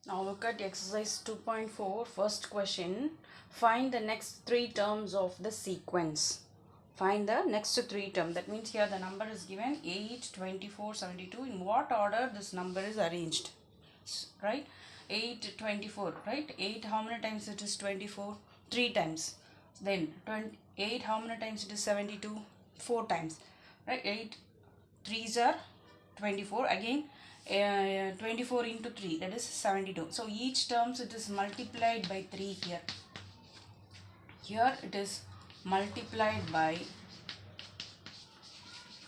Now look at exercise 2.4, first question. Find the next three terms of the sequence. Find the next three terms. That means here the number is given 8, 24, 72. In what order this number is arranged? Right? 8, 24. Right? 8, how many times it is 24? 3 times. Then 8, how many times it is 72? 4 times. Right? 8 3s are 24. Again 24 into 3, that is 72. So each terms it is multiplied by 3 here. Here it is multiplied by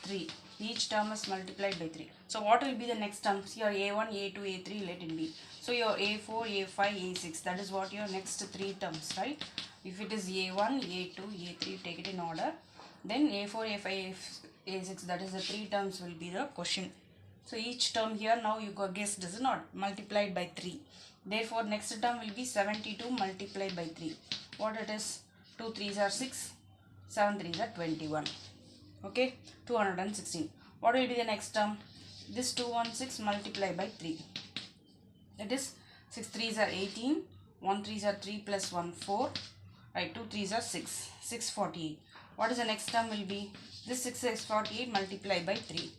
3. Each term is multiplied by 3. So what will be the next terms? Here A1, A2, A3, let it be. So your A4, A5, A6, that is what your next three terms, right? If it is A1, A2, A3, take it in order. Then A4, A5, A6, that is the three terms will be the question. So each term here now you got guessed is not multiplied by 3. Therefore next term will be 72 multiplied by 3. What it is? 2 3s are 6, 7 3s are 21. Okay, 216. What will be the next term? This 216 multiplied by 3. That is 6 3s are 18, 1 3s are 3 plus 1 4. Right, 2 3s are 6, 648. What is the next term will be? This 648 multiplied by 3.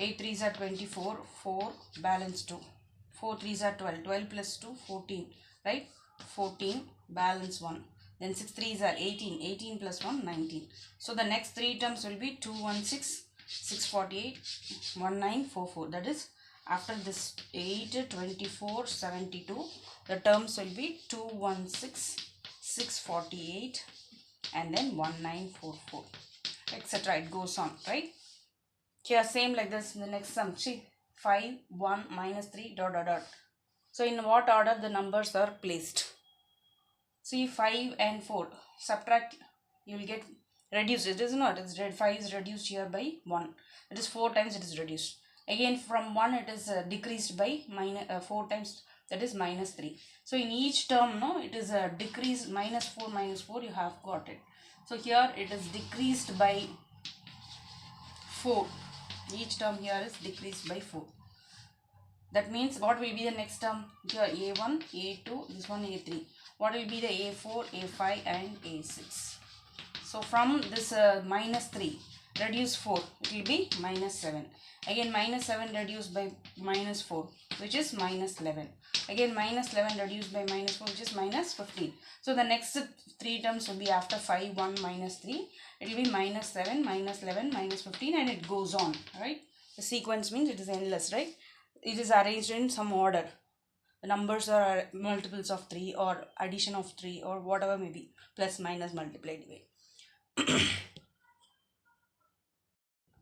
8 3s are 24, 4, balance 2. 4 3s are 12, 12 plus 2, 14, right? 14, balance 1. Then 6 3s are 18, 18 plus 1, 19. So the next three terms will be 216, 648, 1944. That is after this 8, 24, 72, the terms will be 216, 648 and then 1944, etc. It goes on, right? Here same like this in the next sum. See, 5, 1, minus 3, dot dot dot. So in what order the numbers are placed? See, 5 and 4. Subtract, you will get reduced. It is not. It's 5 is reduced here by 1. It is 4 times it is reduced. Again from 1 it is decreased by 4 times, that is minus 3. So in each term, no, it is a decrease, minus 4 you have got it. So here it is decreased by 4. Each term here is decreased by 4. That means what will be the next term? Here A1, A2, this one A3. What will be the A4, A5 and A6? So from this minus 3, reduce 4, it will be minus 7. Again minus 7 reduced by minus 4, which is minus 11. Again minus 11 reduced by minus 4, which is minus 15. So the next three terms will be after 5, 1, minus 3. It will be minus 7, minus 11, minus 15 and it goes on, right? The sequence means it is endless, right? It is arranged in some order. The numbers are multiples of 3 or addition of 3 or whatever may be. Plus, minus, multiplied way.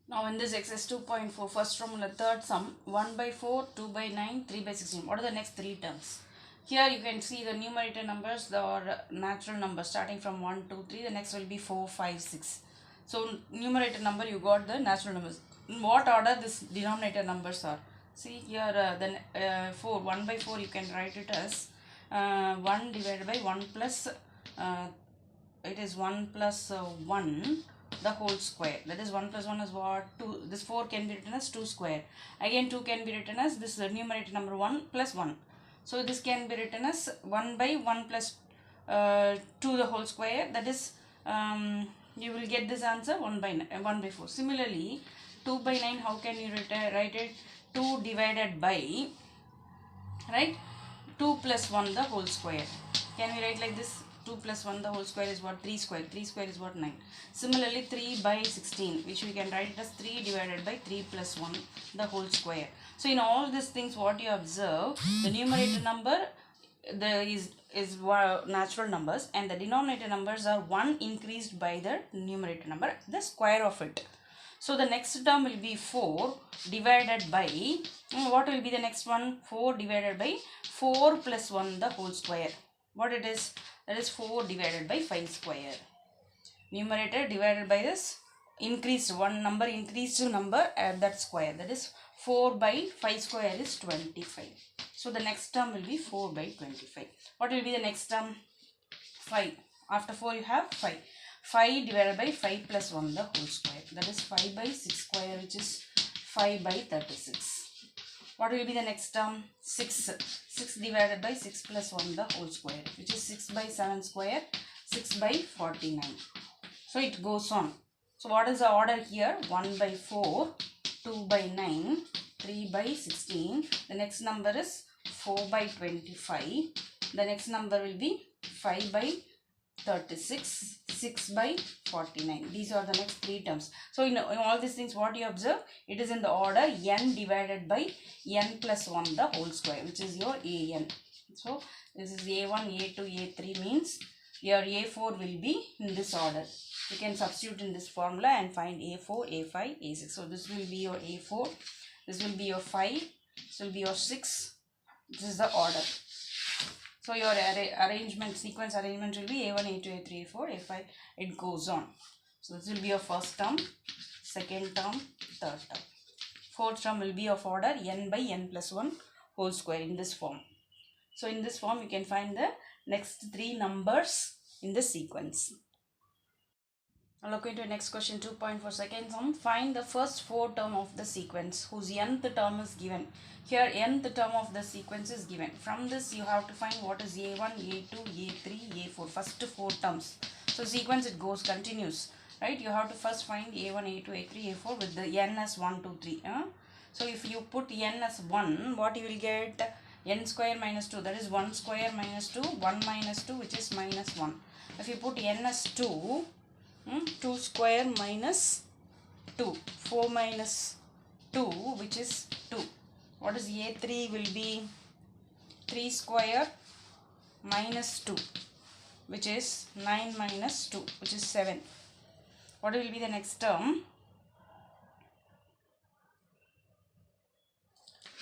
Now in this exercise 2.4, first from the third sum, 1 by 4, 2 by 9, 3 by 16. What are the next three terms? Here you can see the numerator numbers or natural numbers starting from 1, 2, 3. The next will be 4, 5, 6. So numerator number you got the natural numbers. In what order this denominator numbers are? See here then 4, 1 by 4 you can write it as 1 divided by 1 plus it is 1 plus 1 the whole square. That is 1 plus 1 is what? 2. This 4 can be written as 2 square. Again 2 can be written as this numerator number 1 plus 1. So this can be written as 1 by 1 plus 2 the whole square. That is you will get this answer 1 by 4. Similarly 2 by 9, how can you write it? 2 divided by, right, 2 plus 1 the whole square. Can we write like this? 2 plus 1 the whole square is what? 3 square. 3 square is what? 9. Similarly 3 by 16, which we can write it as 3 divided by 3 plus 1 the whole square. So in all these things what you observe, the numerator number is natural numbers and the denominator numbers are 1 increased by the numerator number, the square of it. So the next term will be 4 divided by, what will be the next one? 4 divided by 4 plus 1 the whole square. What it is? That is 4 divided by 5 square. Numerator divided by this increased one number, increased number at that square. That is 4 by 5 square is 25. So the next term will be 4 by 25. What will be the next term? 5. After 4 you have 5. 5 divided by 5 plus 1 the whole square. That is 5 by 6 square, which is 5 by 36. What will be the next term? 6. 6 divided by 6 plus 1 the whole square, which is 6 by 7 square, 6 by 49. So it goes on. So what is the order here? 1 by 4, 2 by 9, 3 by 16. The next number is 4 by 25. The next number will be 5 by 36, 6 by 49. These are the next 3 terms. So in all these things, what you observe? It is in the order n divided by n plus 1 the whole square, which is your an. So this is a1, a2, a3 means your a4 will be in this order. You can substitute in this formula and find a4, a5, a6. So this will be your a4, this will be your 5, this will be your 6. This is the order. So your sequence arrangement will be a1, a2, a3, a4, a5. It goes on. So this will be your first term, second term, third term. Fourth term will be of order n by n plus 1 whole square in this form. So in this form you can find the next 3 numbers in the sequence. Now look into next question 2.4 second sum. Find the first 4 term of the sequence whose nth term is given. Here nth term of the sequence is given. From this you have to find what is a1, a2, a3, a4. First 4 terms. So sequence it goes continuous. Right? You have to first find a1, a2, a3, a4 with the n as 1, 2, 3. So if you put n as 1, what you will get? N square minus 2. That is 1 square minus 2. 1 minus 2 which is minus 1. If you put n as 2, 2 square minus 2, 4 minus 2 which is 2. What is a3 will be 3 square minus 2 which is 9 minus 2 which is 7. What will be the next term?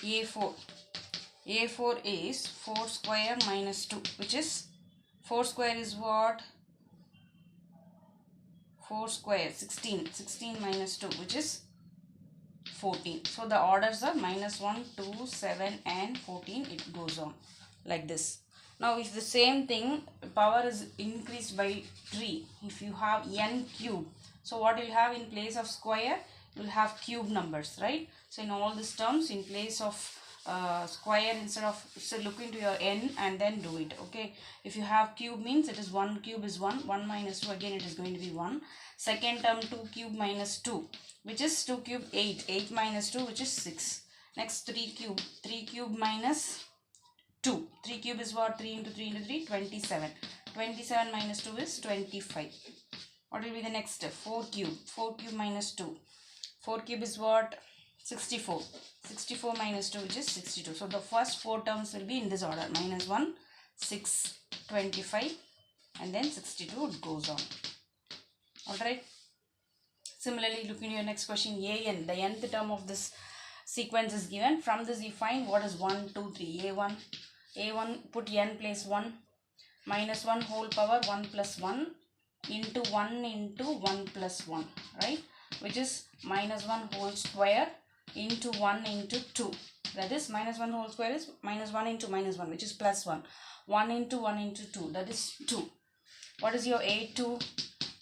a4. a4 is 4 square minus 2 which is 4 square is what? 4 square 16. 16 minus 2 which is 14. So the orders are minus 1, 2, 7 and 14. It goes on like this. Now if the same thing power is increased by 3, if you have n cube, so what you'll have in place of square, you'll have cube numbers, right? So in all these terms, in place of square, instead of, so look into your n and then do it. Okay, if you have cube means it is 1 cube is 1, 1 minus 2 again it is going to be 1. Second term 2 cube minus 2 which is 2 cube 8, 8 minus 2 which is 6. Next 3 cube minus 2, 3 cube is what? 3 into 3 into 3, 27. 27 minus 2 is 25. What will be the next step? 4 cube minus 2. 4 cube is what? 64. 64 minus 2 which is 62. So the first 4 terms will be in this order. Minus 1, 6, 25 and then 62 it goes on. Alright. Similarly, looking at your next question, an, the nth term of this sequence is given. From this you find what is 1, 2, 3. a1 put n place 1 minus 1 whole power 1 plus 1 into 1 into 1 plus 1, right? Which is minus 1 whole square into 1 into 2. That is minus 1 whole square is minus 1 into minus 1 which is plus 1. 1 into 1 into 2, that is 2. What is your a2?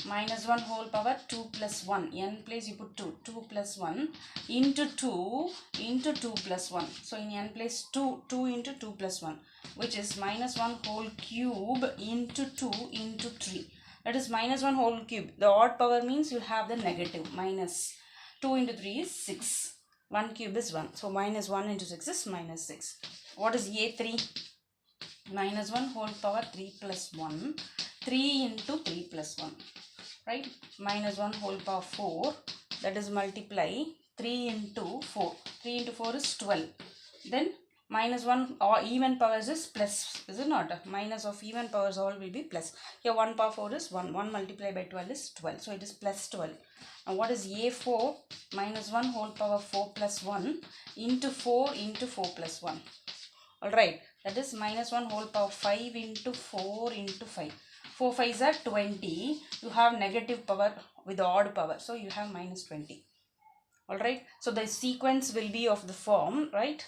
Minus 1 whole power 2 plus 1. N place you put 2. 2 plus 1 into 2 into 2 plus 1. So in n place 2 into 2 plus 1 which is minus 1 whole cube into 2 into 3. That is minus 1 whole cube. The odd power means you have the negative. Minus 2 into 3 is 6. 1 cube is 1. So minus 1 into 6 is minus 6. What is a3? Minus 1 whole power 3 plus 1. 3 into 3 plus 1. Right? Minus 1 whole power 4. That is multiply 3 into 4. 3 into 4 is 12. Then minus 1 or even powers is plus. Is it not? Minus of even powers all will be plus. Here 1 power 4 is 1. 1 multiplied by 12 is 12. So it is plus 12. Now what is a4? Minus 1 whole power 4 plus 1 into 4 plus 1. Alright. That is minus 1 whole power 5 into 4 into 5. 4 5s are 20. You have negative power with odd power. So you have minus 20. Alright. So the sequence will be of the form, right?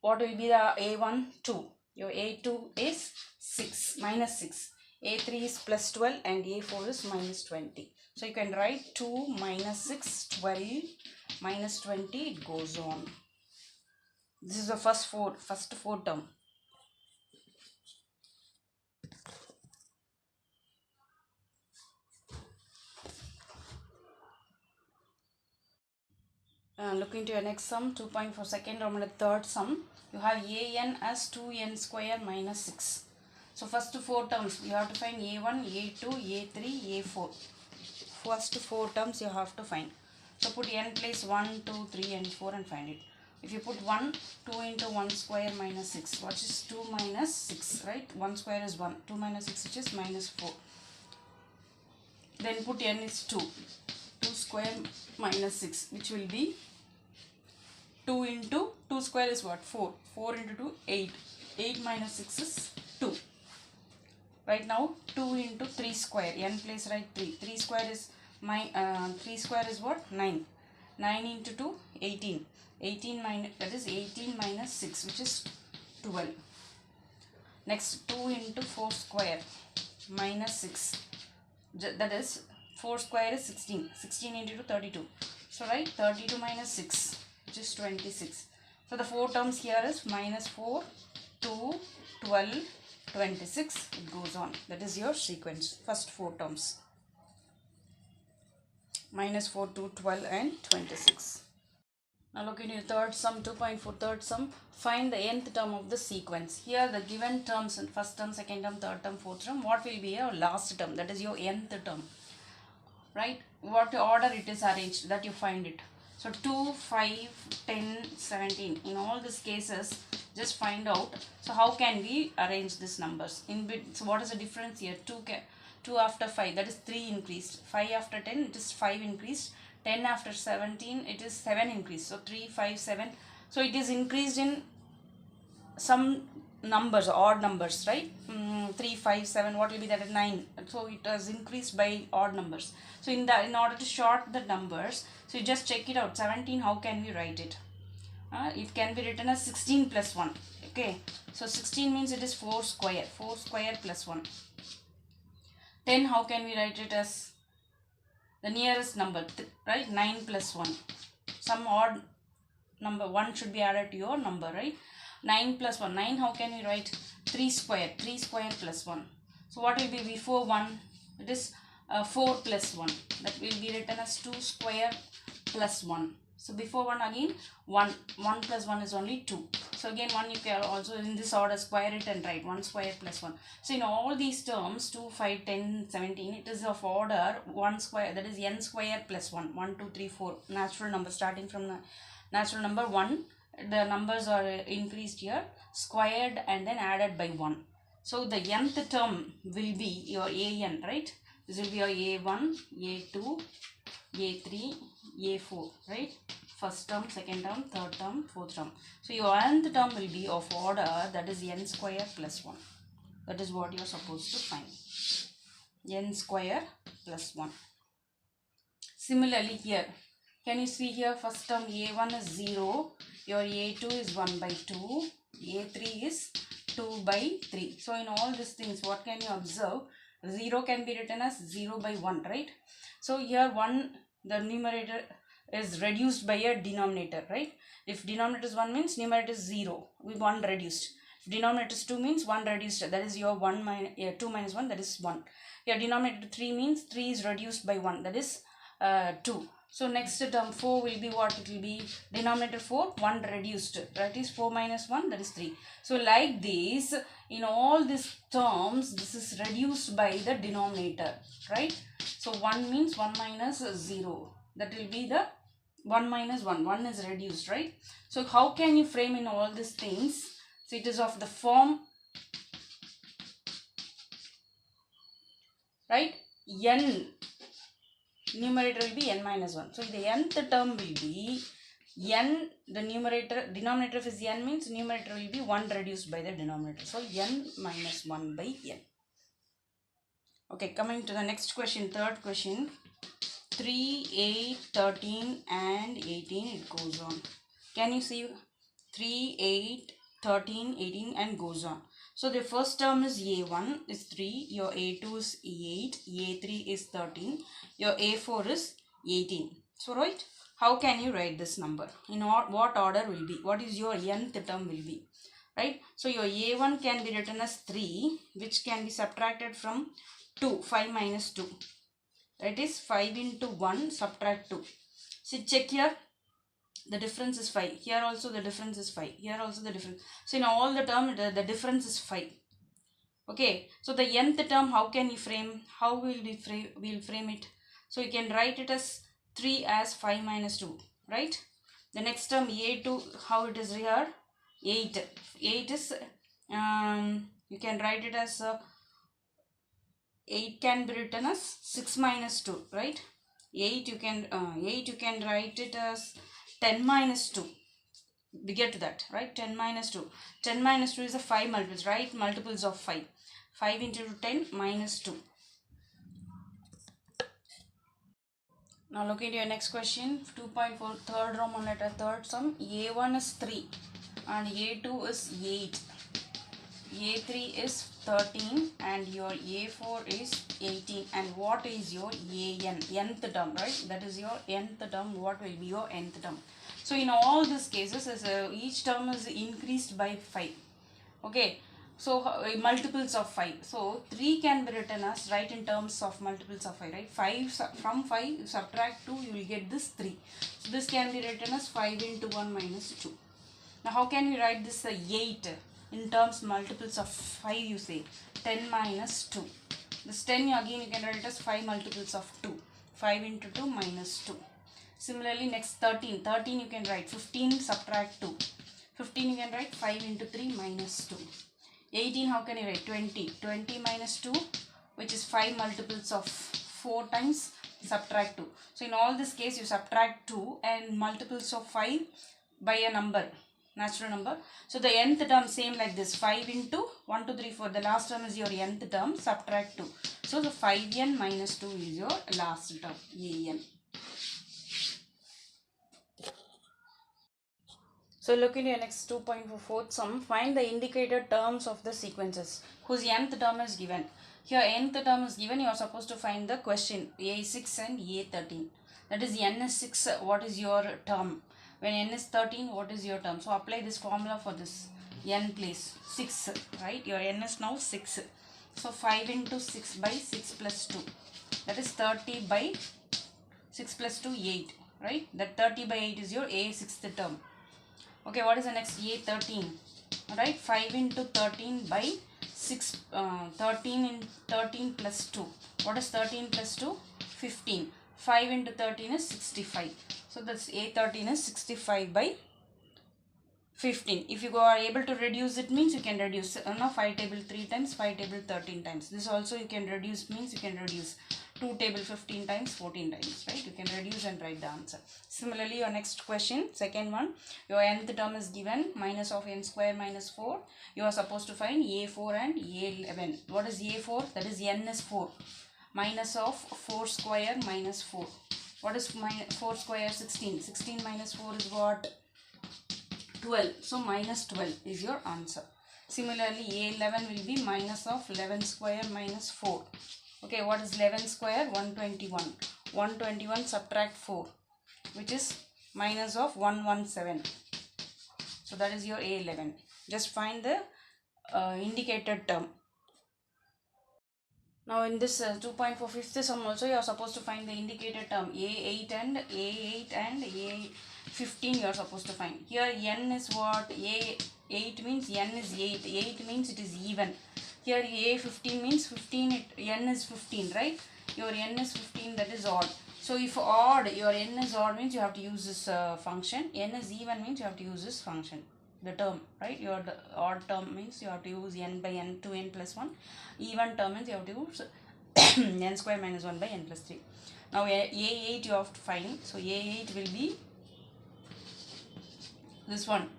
What will be the a1? 2. Your a2 is 6, minus 6. a3 is plus 12 and a4 is minus 20. So you can write 2 minus 6, 12, minus 20. It goes on. This is the first four term. Look into your next sum, 2.4 second round and third sum. You have an as 2n square minus 6. So first four terms you have to find a1, a2, a3, a4. First four terms you have to find. So put n place 1, 2, 3 and 4 and find it. If you put 1, 2 into 1 square minus 6. What is 2 minus 6, right? 1 square is 1. 2 minus 6 which is minus 4. Then put n is 2. 2 square minus 6 which will be 2 into 2 square is what? 4. 4 into 2, 8. 8 minus 6 is 2. Right now 2 into 3 square. N place write 3. 3 square is 3 square is what? 9. 9 into 2, 18. 18 minus, that is 18 minus 6 which is 12. Next 2 into 4 square minus 6. That is 4 square is 16. 16 into 2, 32. So right, 32 minus 6 which is 26. So the four terms here is minus 4, 2, 12, 26. It goes on. That is your sequence. First four terms. Minus 4, 2, 12 and 26. Now look into your third sum, 2.4 third sum. Find the nth term of the sequence. Here the given terms in first term, second term, third term, fourth term. What will be your last term? That is your nth term. Right? What order it is arranged, that you find it. So 2, 5, 10, 17. In all these cases, just find out. So how can we arrange these numbers? So what is the difference here? 2 after 5, that is 3 increased. 5 after 10, it is 5 increased. 10 after 17, it is 7 increased. So 3, 5, 7. So it is increased in some numbers, odd numbers, right? 3, 5, 7, what will be that? 9. So it has increased by odd numbers. So in order to short the numbers, so you just check it out. 17, how can we write it? It can be written as 16 plus 1. Okay. So 16 means it is 4 square. 4 square plus 1. 10, how can we write it as the nearest number, right? 9 plus 1. Some odd number, 1 should be added to your number, right? 9 plus 1. 9, how can we write? 3 square. 3 square plus 1. So what will be before 1? It is 4 plus 1. That will be written as 2 square plus 1. So before 1 again 1. 1 plus 1 is only 2. So again 1 you can also in this order square it and write 1 square plus 1. So in all these terms 2, 5, 10, 17 it is of order 1 square, that is n square plus 1. 1, 2, 3, 4 natural number, starting from the natural number 1. The numbers are increased here, squared and then added by 1. So the nth term will be your an, right? This will be your a1, a2, a3, a4, right? First term, second term, third term, fourth term. So your nth term will be of order, that is n square plus 1. That is what you are supposed to find. N square plus 1. Similarly here, can you see here, first term a1 is 0, your a2 is 1 by 2, a3 is 2 by 3. So in all these things, what can you observe? 0 can be written as 0 by 1, right? So here 1, the numerator is reduced by a denominator, right? If denominator is 1 means numerator is 0, with 1 reduced. If denominator is 2 means 1 reduced, that is your 2 minus 1, that is 1. Here denominator 3 means 3 is reduced by 1, that is 2. So next term 4 will be what? It will be denominator 4, 1 reduced, that is 4 minus 1, that is 3. So like this, in all these terms, this is reduced by the denominator, right? So 1 means 1 minus 0, that will be the 1 minus 1, 1 is reduced, right? So how can you frame in all these things? So it is of the form, right? N, numerator will be n minus 1. So the nth term will be n, the denominator of is n means numerator will be 1 reduced by the denominator. So n minus 1 by n. Okay, coming to the next question, third question. 3, 8, 13 and 18, it goes on. Can you see 3, 8, 13, 18 and goes on. So the first term is a1 is 3, your a2 is 8, a3 is 13, your a4 is 18. So right, how can you write this number? In what order will be? What is your nth term will be? Right? So your a1 can be written as 3, which can be subtracted from 2, 5 minus 2. That is 5 into 1 subtract 2. See, check here. The difference is 5. Here also the difference is 5. Here also the difference. So in all the term, the difference is 5. Okay. So the nth term, how can you frame? How will we frame it? So you can write it as 3 as 5 minus 2. Right? The next term a2, how it is here? 8. 8 is, you can write it as 8 can be written as 6 minus 2, right? 8 you can write it as 10 minus 2. We get to that, right? 10 minus 2. 10 minus 2 is a 5 multiples, right? Multiples of 5. 5 into 10 minus 2. Now look at your next question. 2.4, third Roman letter, third sum. A1 is 3 and A2 is 8. A3 is 13 and your A4 is 18. And what is your AN? Nth term, right? That is your nth term. What will be your nth term? So in all these cases, each term is increased by 5. Okay. So multiples of 5. So 3 can be written as, right, in terms of multiples of 5, right? 5 from 5 subtract 2, you will get this 3. So this can be written as 5 into 1 minus 2. Now how can we write this 8? In terms multiples of 5, you say 10 minus 2. This 10 again you can write it as 5 multiples of 2. 5 into 2 minus 2. Similarly next 13. 13 you can write 15 subtract 2. 15 you can write 5 into 3 minus 2. 18 how can you write? 20. 20 minus 2, which is 5 multiples of 4 times subtract 2. So in all this case you subtract 2 and multiples of 5 by a number. Natural number. So the nth term same like this, 5 into 1, 2, 3, 4. The last term is your nth term, subtract 2. So the 5n minus 2 is your last term, an. So look at your next 2.4 fourth sum. Find the indicated terms of the sequences whose nth term is given. Here nth term is given, you are supposed to find the question a6 and a13. That is n is 6, what is your term? When n is 13, what is your term? So apply this formula for this. N place 6, right? Your n is now 6. So 5 into 6 by 6 plus 2. That is 30 by 6 plus 2, 8. Right? That 30 by 8 is your a6th term. Okay, what is the next? A13. Right? 5 into 13 by 6. 13 plus 2. What is 13 plus 2? 15. 5 into 13 is 65. So that's A13 is 65 by 15. If you are able to reduce it, means you can reduce. 5 table 3 times, 5 table 13 times. This also you can reduce, means you can reduce. 2 table 15 times, 14 times, right? You can reduce and write the answer. Similarly, your next question, second one, your nth term is given, minus of n square minus 4. You are supposed to find A4 and A11. What is A4? That is n is 4. Minus of 4 square minus 4. What is 4 square? 16. 16 minus 4 is what? 12. So minus 12 is your answer. Similarly, A11 will be minus of 11 square minus 4. Okay, what is 11 square? 121. 121 subtract 4, which is minus of 117. So that is your A11. Just find the indicated term. Now in this 2.4 fifth sum also you are supposed to find the indicated term A8 and A15 you are supposed to find. Here n is what? A8 means n is 8. 8 means it is even. Here A15 means 15, n is 15, right? Your n is 15, that is odd. So if odd, your n is odd means you have to use this function. N is even means you have to use this function. The term, right? Your odd term means you have to use n by n to n plus 1. Even term means you have to use n square minus 1 by n plus 3. Now A8 you have to find. So A8 will be this one.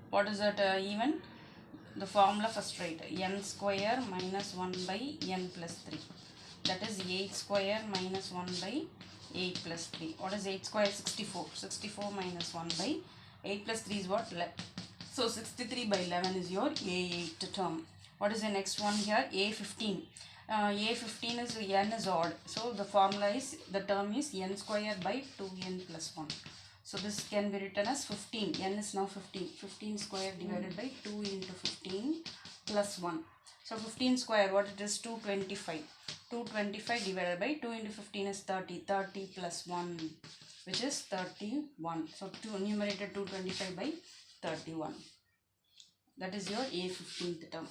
What is that even? The formula first write n square minus 1 by n plus 3. That is 8 square minus 1 by 8 plus 3. What is 8 square? 64. 64 minus 1 by 8 plus 3 is what? 11. So 63 by 11 is your A8 term. What is the next one here? A15. A15 is n is odd. So the formula is, the term is n square by 2n plus 1. So this can be written as 15. N is now 15. 15 square divided by 2 into 15 plus 1. So 15 square, what it is? 225. 225 divided by 2 into 15 is 30. 30 plus 1, which is 31. So numerator 225 by 31. That is your A15th term.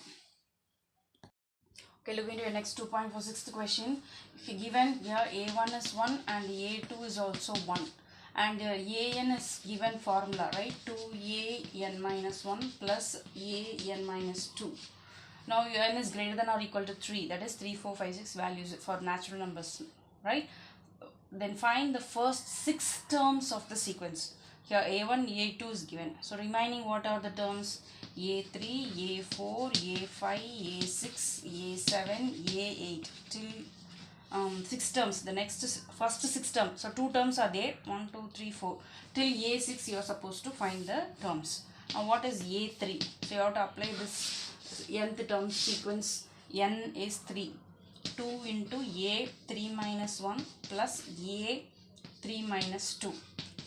Okay, look into your next 2.46 question. If you given here A1 is 1 and A2 is also 1. And an is given formula, right? 2an minus 1 plus an minus 2. Now n is greater than or equal to 3, that is 3, 4, 5, 6 values for natural numbers, right? Then find the first 6 terms of the sequence. Here a1, a2 is given. So remaining, what are the terms? a3, a4, a5, a6, a7, a8 till 6 terms. The next is first 6 terms. So 2 terms are there. 1, 2, 3, 4. Till a6 you are supposed to find the terms. Now what is a3? So you have to apply this nth term sequence. N is 3. 2 into a3 minus 1 plus a3 minus 2.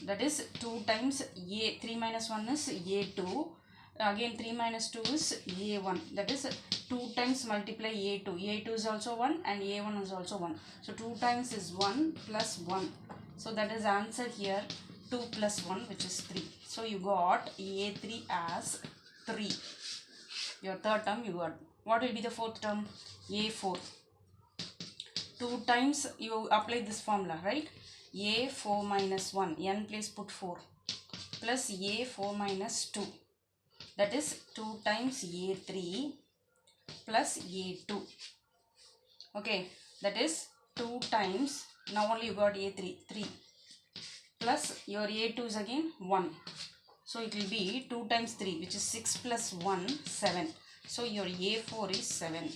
That is 2 times a3 minus 1 is a2. Again 3 minus 2 is a1. That is 2 times multiply a2. a2 is also 1 and a1 is also 1. So 2 times is 1 plus 1. So that is answer here 2 plus 1, which is 3. So you got a3 as 3. Your third term you got. What will be the fourth term? a4. 2 times you apply this formula, right? a4 minus 1. N place put 4. Plus a4 minus 2. That is 2 times a3 plus a2. Okay, that is 2 times, now only you got a3, 3. Plus your a2 is again 1. So it will be 2 times 3, which is 6 plus 1, 7. So your a4 is 7.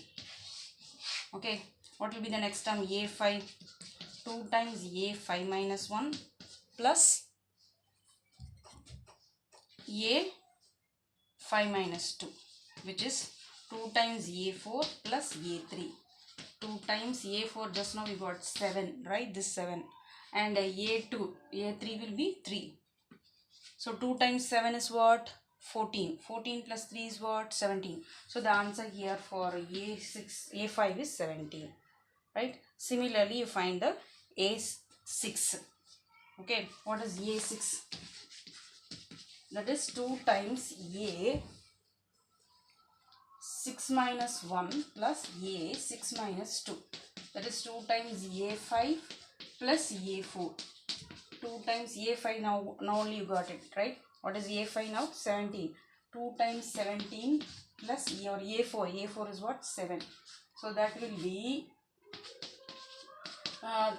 Okay, what will be the next term? a5. 2 times a5 minus 1 plus a5 minus 2, which is 2 times a4 plus a3. 2 times a4, just now we got 7, right? This 7. And a2, a3 will be 3. So 2 times 7 is what? 14. 14 plus 3 is what? 17. So the answer here for a5 is 17. Right? Similarly, you find the a6. Okay, what is a6? That is 2 times a 6 minus 1 plus a 6 minus 2. That is 2 times a5 plus a4. 2 times a5, now only you got it, right? What is a5 now? 17. 2 times 17 plus your a4. a4 is what? 7. So that will be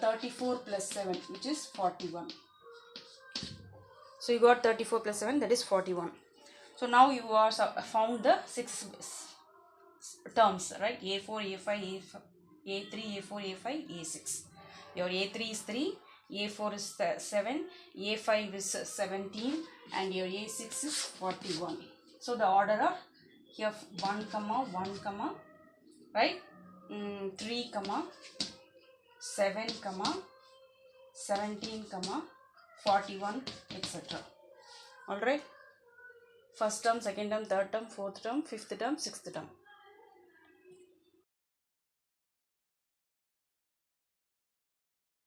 34 plus 7, which is 41. So you got 34 plus 7, that is 41. So now you are found the 6 terms, right? a4, a5, a3, a4, a5, a6. Your a3 is 3, a4 is 7, a5 is 17, and your a6 is 41. So the order are here 1, 1, right? 3, 7, 17, 41, etc. Alright. First term, second term, third term, fourth term, fifth term, sixth term.